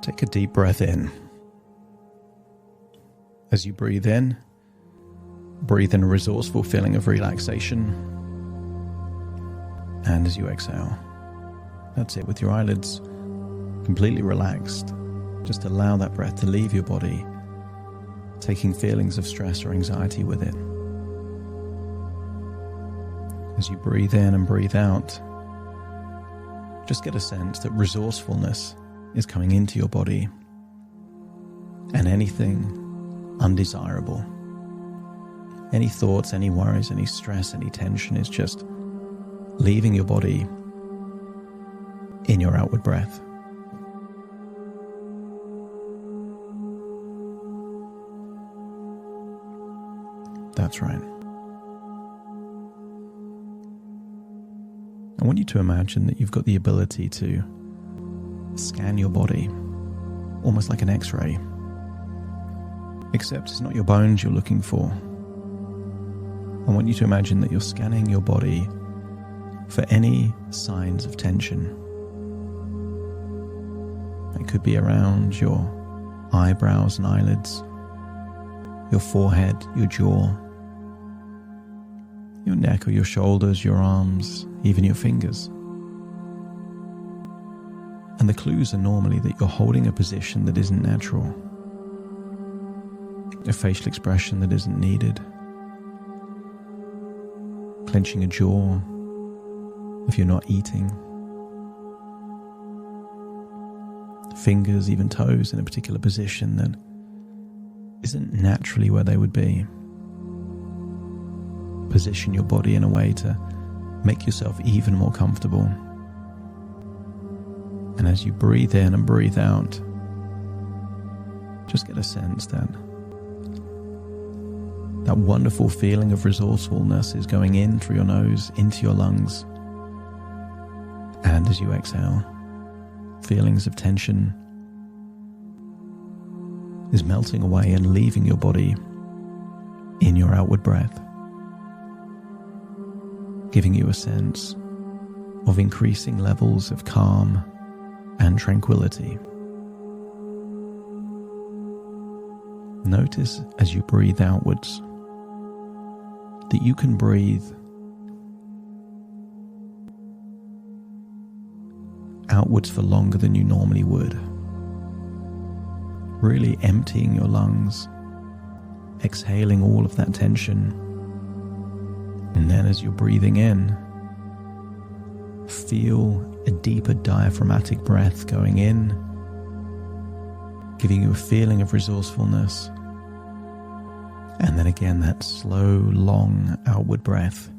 Take a deep breath in. As you breathe in a resourceful feeling of relaxation. And as you exhale, that's it, with your eyelids completely relaxed. Just allow that breath to leave your body, taking feelings of stress or anxiety with it. As you breathe in and breathe out, just get a sense that resourcefulness is coming into your body, and anything undesirable, any thoughts, any worries, any stress, any tension is just leaving your body in your outward breath. That's right. I want you to imagine that you've got the ability to scan your body, almost like an X-ray. Except it's not your bones you're looking for. I want you to imagine that you're scanning your body for any signs of tension. It could be around your eyebrows and eyelids, your forehead, your jaw, your neck or your shoulders, your arms, even your fingers. And the clues are normally that you're holding a position that isn't natural, a facial expression that isn't needed, clenching a jaw if you're not eating, fingers, even toes in a particular position that isn't naturally where they would be. Position your body in a way to make yourself even more comfortable. And as you breathe in and breathe out, just get a sense that that wonderful feeling of resourcefulness is going in through your nose, into your lungs. And as you exhale, feelings of tension is melting away and leaving your body in your outward breath, giving you a sense of increasing levels of calm and tranquility. Notice as you breathe outwards that you can breathe outwards for longer than you normally would, really emptying your lungs, exhaling all of that tension. And then as you're breathing in, feel a deeper diaphragmatic breath going in, giving you a feeling of resourcefulness. And then again, that slow, long outward breath,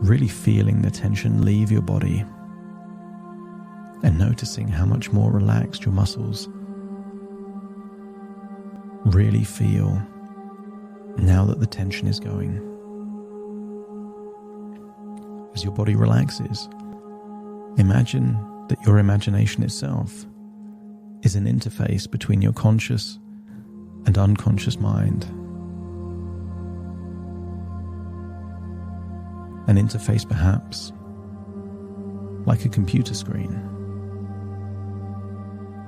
really feeling the tension leave your body and noticing how much more relaxed your muscles really feel now that the tension is going. As your body relaxes, imagine that your imagination itself is an interface between your conscious and unconscious mind. An interface perhaps like a computer screen.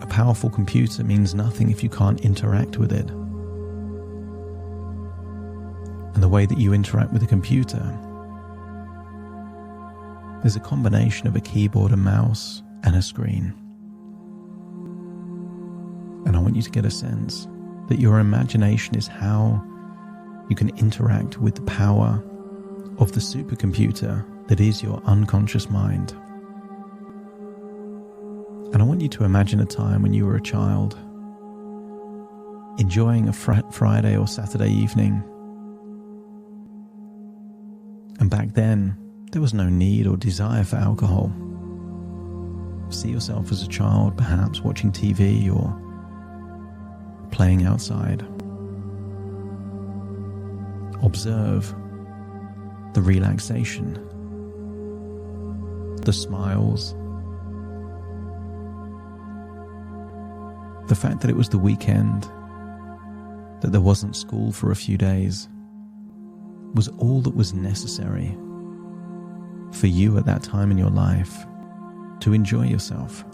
A powerful computer means nothing if you can't interact with it. And the way that you interact with a computer is a combination of a keyboard, a mouse, and a screen. And I want you to get a sense that your imagination is how you can interact with the power of the supercomputer that is your unconscious mind. And I want you to imagine a time when you were a child, enjoying a Friday or Saturday evening, And back then, there was no need or desire for alcohol. See yourself as a child, perhaps watching TV or playing outside. Observe the relaxation, the smiles, the fact that it was the weekend, that there wasn't school for a few days, was all that was necessary for you at that time in your life to enjoy yourself.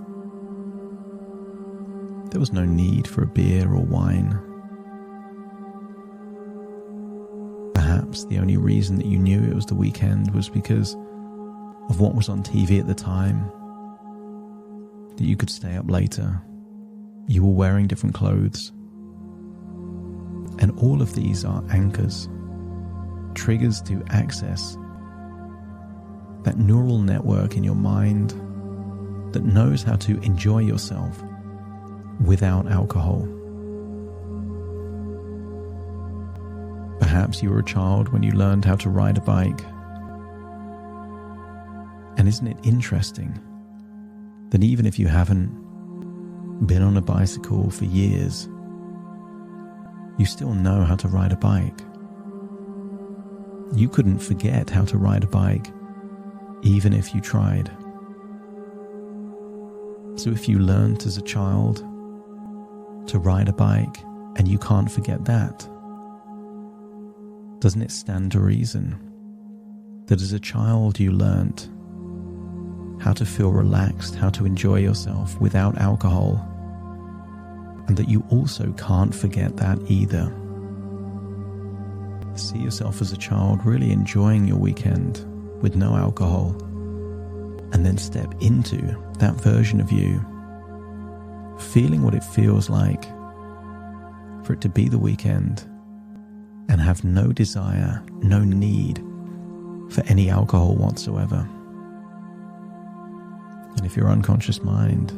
There was no need for a beer or wine. Perhaps the only reason that you knew it was the weekend was because of what was on TV at the time, that you could stay up later, you were wearing different clothes. And all of these are anchors, triggers to access that neural network in your mind that knows how to enjoy yourself without alcohol. Perhaps you were a child when you learned how to ride a bike. And isn't it interesting that even if you haven't been on a bicycle for years, you still know how to ride a bike? You couldn't forget how to ride a bike even if you tried. So if you learned as a child to ride a bike and you can't forget that, doesn't it stand to reason that as a child you learnt how to feel relaxed, how to enjoy yourself without alcohol, and that you also can't forget that either? See yourself as a child really enjoying your weekend with no alcohol, and then step into that version of you, feeling what it feels like for it to be the weekend and have no desire, no need for any alcohol whatsoever. And if your unconscious mind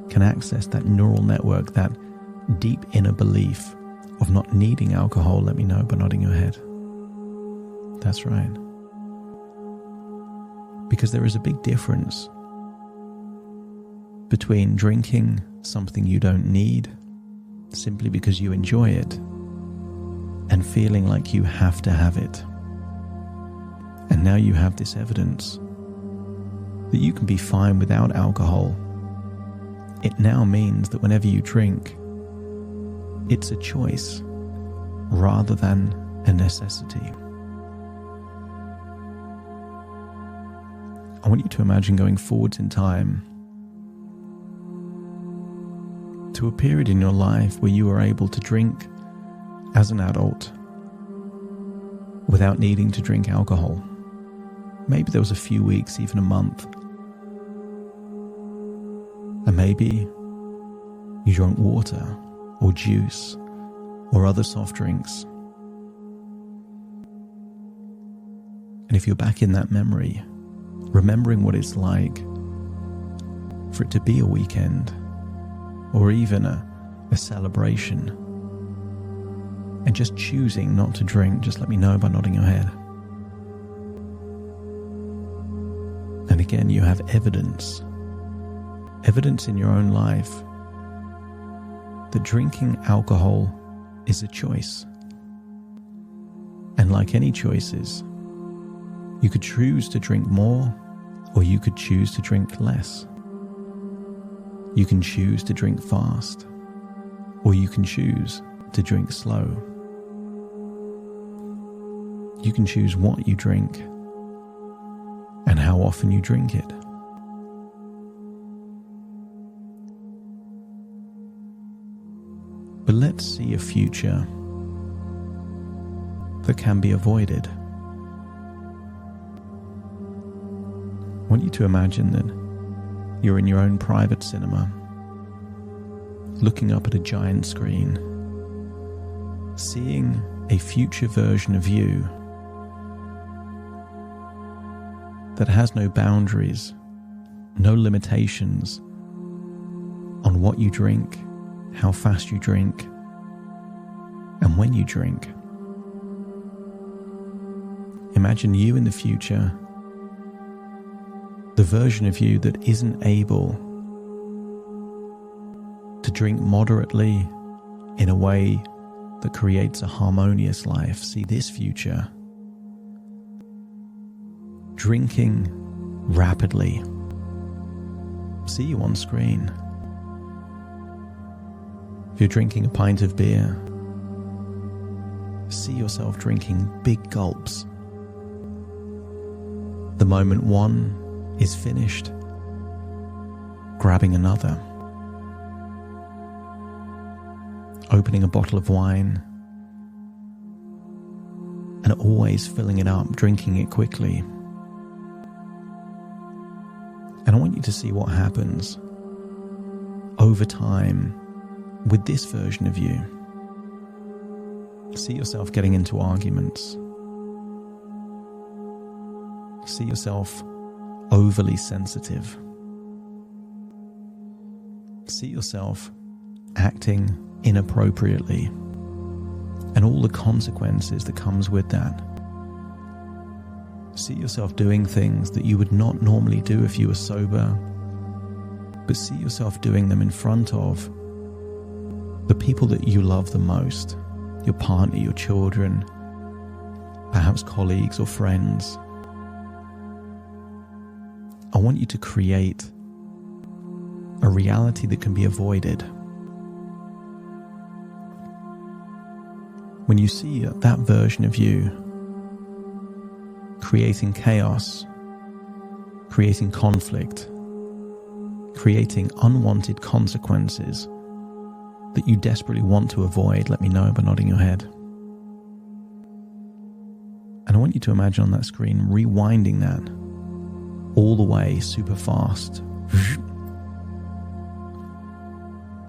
can access that neural network, that deep inner belief of not needing alcohol, let me know by nodding your head. That's right. Because there is a big difference between drinking something you don't need simply because you enjoy it and feeling like you have to have it. And now you have this evidence that you can be fine without alcohol. It now means that whenever you drink, it's a choice rather than a necessity. I want you to imagine going forwards in time to a period in your life where you were able to drink as an adult without needing to drink alcohol. Maybe there was a few weeks, even a month. And maybe you drank water or juice or other soft drinks. And if you're back in that memory, remembering what it's like for it to be a weekend or even a celebration, and just choosing not to drink, just let me know by nodding your head. And again, you have evidence in your own life that drinking alcohol is a choice. And like any choices, you could choose to drink more or you could choose to drink less. You can choose to drink fast or you can choose to drink slow. You can choose what you drink and how often you drink it. But let's see a future that can be avoided. I want you to imagine that you're in your own private cinema, looking up at a giant screen, seeing a future version of you that has no boundaries, no limitations on what you drink, how fast you drink, and when you drink. Imagine you in the future, the version of you that isn't able to drink moderately in a way that creates a harmonious life. See this future drinking rapidly. See you on screen. If you're drinking a pint of beer, see yourself drinking big gulps. The moment one is finished, grabbing another. Opening a bottle of wine and always filling it up, drinking it quickly. And I want you to see what happens over time with this version of you. See yourself getting into arguments. See yourself overly sensitive. See yourself acting inappropriately and all the consequences that comes with that. See yourself doing things that you would not normally do if you were sober, but see yourself doing them in front of the people that you love the most, your partner, your children, perhaps colleagues or friends. I want you to create a reality that can be avoided. When you see that version of you creating chaos, creating conflict, creating unwanted consequences that you desperately want to avoid, let me know by nodding your head. And I want you to imagine on that screen rewinding that all the way super fast.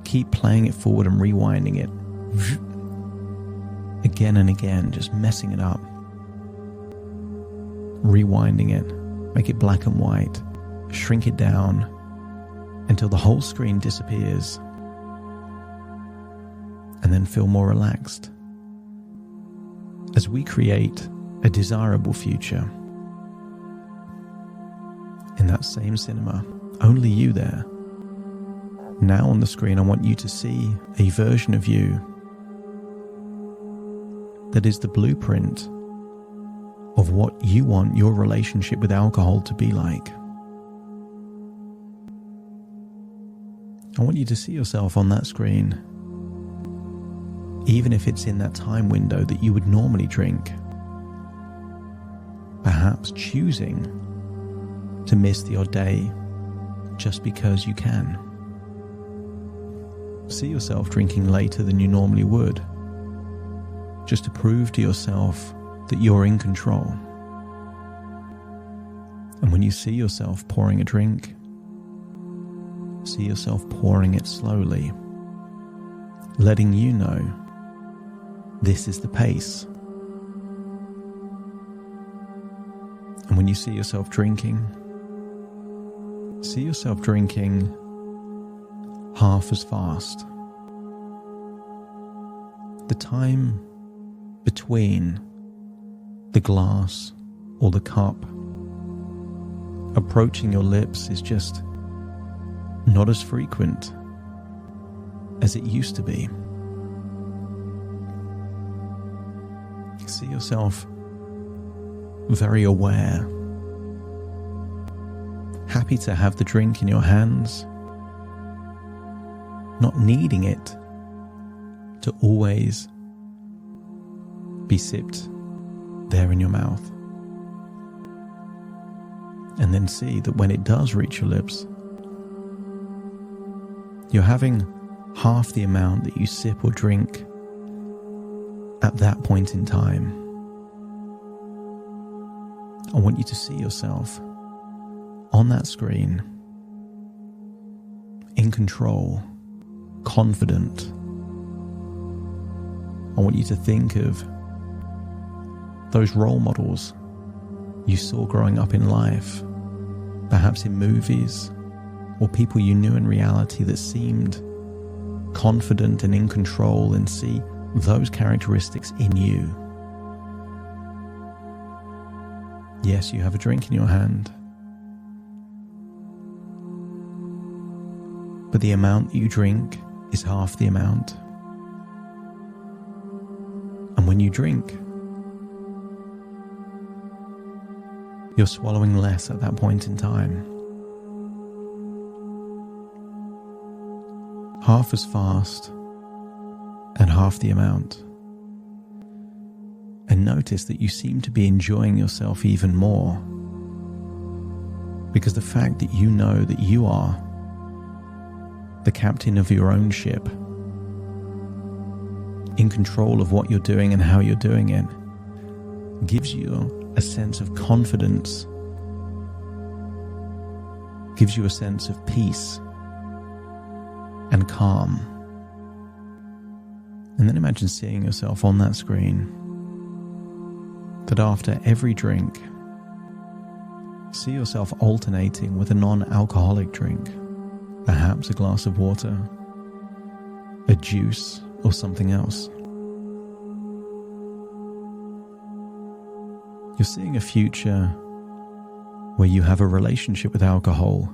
Keep playing it forward and rewinding it again and again, just messing it up. Rewinding it, make it black and white, shrink it down until the whole screen disappears, and then feel more relaxed as we create a desirable future. In that same cinema, only you there. Now on the screen, I want you to see a version of you that is the blueprint of what you want your relationship with alcohol to be like. I want you to see yourself on that screen, even if it's in that time window that you would normally drink, perhaps choosing to miss the odd day just because you can. See yourself drinking later than you normally would, just to prove to yourself that you're in control. And when you see yourself pouring a drink, see yourself pouring it slowly, letting you know this is the pace. And when you see yourself drinking half as fast. The time between the glass or the cup approaching your lips is just not as frequent as it used to be. See yourself very aware, happy to have the drink in your hands, not needing it to always be sipped there in your mouth. And then see that when it does reach your lips, you're having half the amount that you sip or drink at that point in time. I want you to see yourself on that screen, in control, confident. I want you to think of those role models you saw growing up in life, perhaps in movies, or people you knew in reality that seemed confident and in control, and see those characteristics in you. Yes, you have a drink in your hand, but the amount that you drink is half the amount. And when you drink, you're swallowing less at that point in time. Half as fast and half the amount. And notice that you seem to be enjoying yourself even more, because the fact that you know that you are the captain of your own ship, in control of what you're doing and how you're doing it, gives you a sense of confidence, gives you a sense of peace and calm. And then imagine seeing yourself on that screen, that after every drink, see yourself alternating with a non-alcoholic drink, perhaps a glass of water, a juice, or something else. You're seeing a future where you have a relationship with alcohol,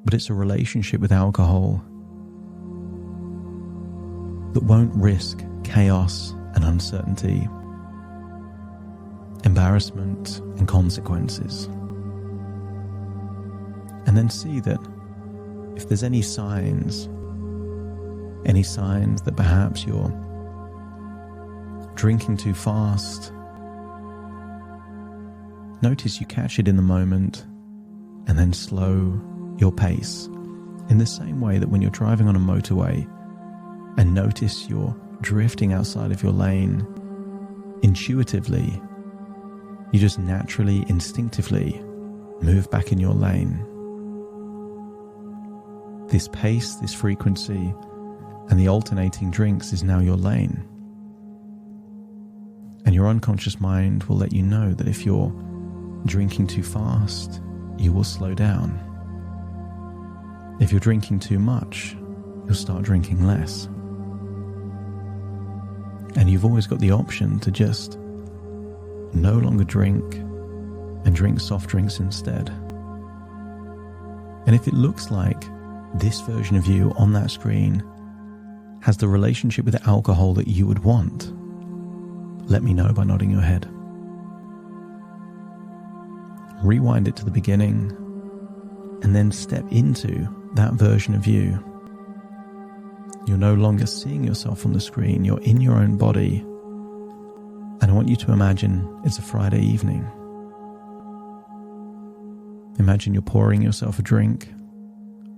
but it's a relationship with alcohol that won't risk chaos and uncertainty, embarrassment and consequences. And then see that if there's any signs that perhaps you're drinking too fast, notice you catch it in the moment and then slow your pace. In the same way that when you're driving on a motorway and notice you're drifting outside of your lane, intuitively, you just naturally, instinctively move back in your lane. This pace, this frequency, and the alternating drinks is now your lane. And your unconscious mind will let you know that if you're drinking too fast, you will slow down. If you're drinking too much, you'll start drinking less. And you've always got the option to just no longer drink and drink soft drinks instead. And if it looks like this version of you on that screen has the relationship with alcohol that you would want, let me know by nodding your head. Rewind it to the beginning and then step into that version of you. You're no longer seeing yourself on the screen, you're in your own body. And I want you to imagine it's a Friday evening. Imagine you're pouring yourself a drink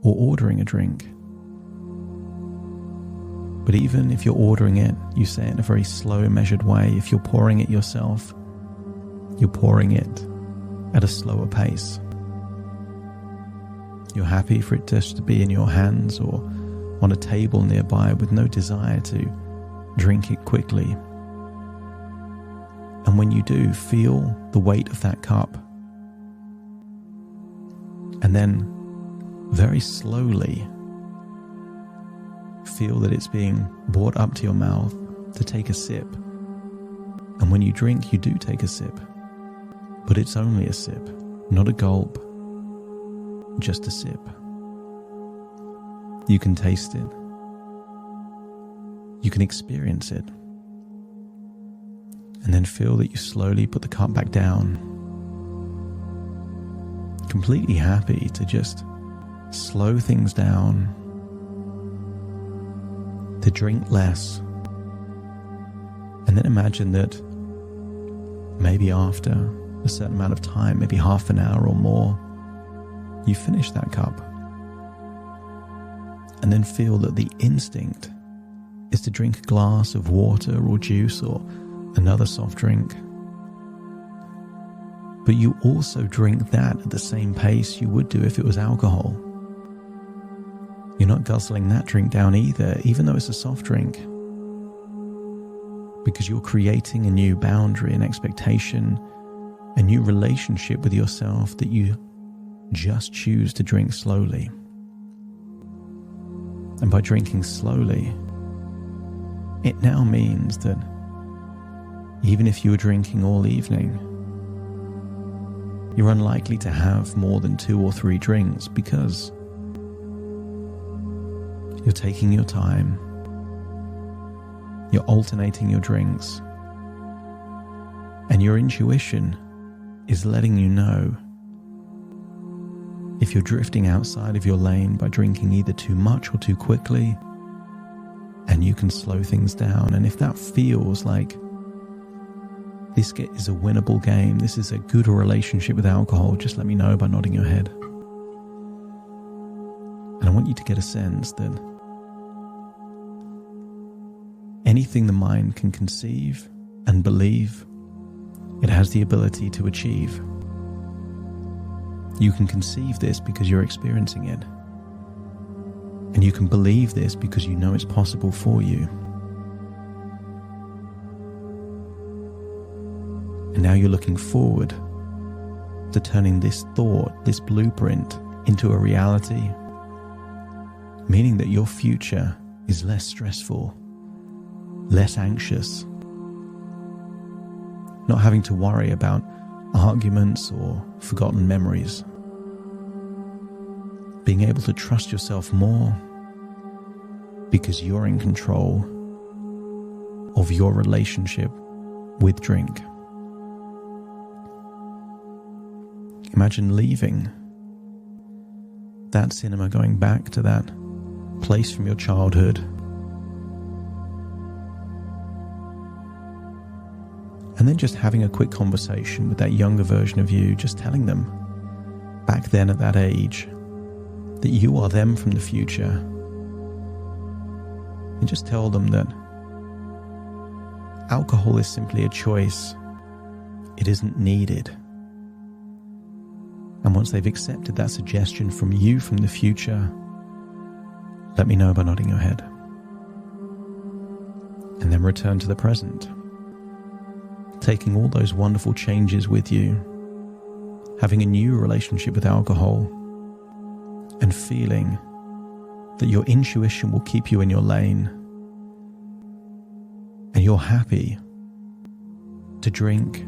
or ordering a drink. But even if you're ordering it, you say it in a very slow, measured way. If you're pouring it yourself, you're pouring it at a slower pace. You're happy for it just to be in your hands or on a table nearby with no desire to drink it quickly. And when you do, feel the weight of that cup. And then very slowly feel that it's being brought up to your mouth to take a sip. And when you drink, you do take a sip. But it's only a sip, not a gulp, just a sip. You can taste it. You can experience it. And then feel that you slowly put the cup back down. Completely happy to just slow things down, to drink less. And then imagine that maybe after a certain amount of time, maybe half an hour or more, you finish that cup. And then feel that the instinct is to drink a glass of water or juice or another soft drink. But you also drink that at the same pace you would do if it was alcohol. You're not guzzling that drink down either, even though it's a soft drink. Because you're creating a new boundary, an expectation, a new relationship with yourself that you just choose to drink slowly. And by drinking slowly, it now means that even if you were drinking all evening, You're unlikely to have more than 2 or 3 drinks because you're taking your time, you're alternating your drinks, and your intuition is letting you know if you're drifting outside of your lane by drinking either too much or too quickly, and you can slow things down. And if that feels like this is a winnable game, this is a good relationship with alcohol, just let me know by nodding your head. And I want you to get a sense that anything the mind can conceive and believe, it has the ability to achieve. You can conceive this because you're experiencing it. And you can believe this because you know it's possible for you. And now you're looking forward to turning this thought, this blueprint, into a reality, meaning that your future is less stressful, less anxious, not having to worry about arguments or forgotten memories, being able to trust yourself more because you're in control of your relationship with drink. Imagine leaving that cinema, going back to that place from your childhood, and then just having a quick conversation with that younger version of you, just telling them back then at that age that you are them from the future. And just tell them that alcohol is simply a choice. It isn't needed. And once they've accepted that suggestion from you from the future, let me know by nodding your head. And then return to the present, taking all those wonderful changes with you, having a new relationship with alcohol, and feeling that your intuition will keep you in your lane, and you're happy to drink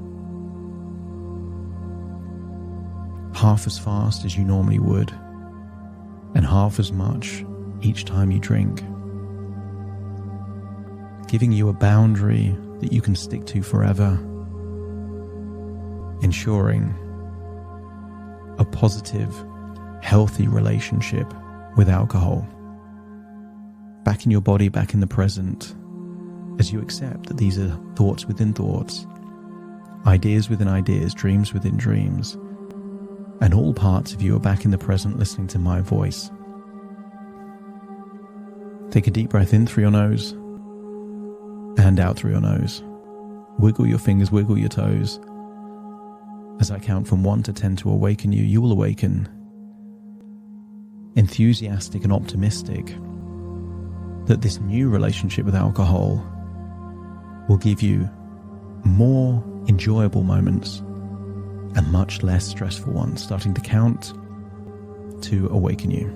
half as fast as you normally would, and half as much each time you drink, giving you a boundary that you can stick to forever, ensuring a positive, healthy relationship with alcohol. Back in your body, back in the present, as you accept that these are thoughts within thoughts, ideas within ideas, dreams within dreams, and all parts of you are back in the present listening to my voice. Take a deep breath in through your nose and out through your nose. Wiggle your fingers, wiggle your toes. As I count from 1 to 10 to awaken you, you will awaken enthusiastic and optimistic that this new relationship with alcohol will give you more enjoyable moments and much less stressful ones. Starting to count to awaken you.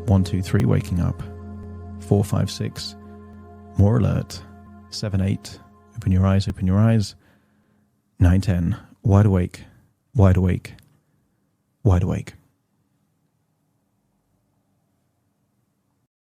1, 2, 3, waking up. 4, 5, 6, more alert. 7, 8, open your eyes, open your eyes. 9, 10, wide awake, wide awake, wide awake.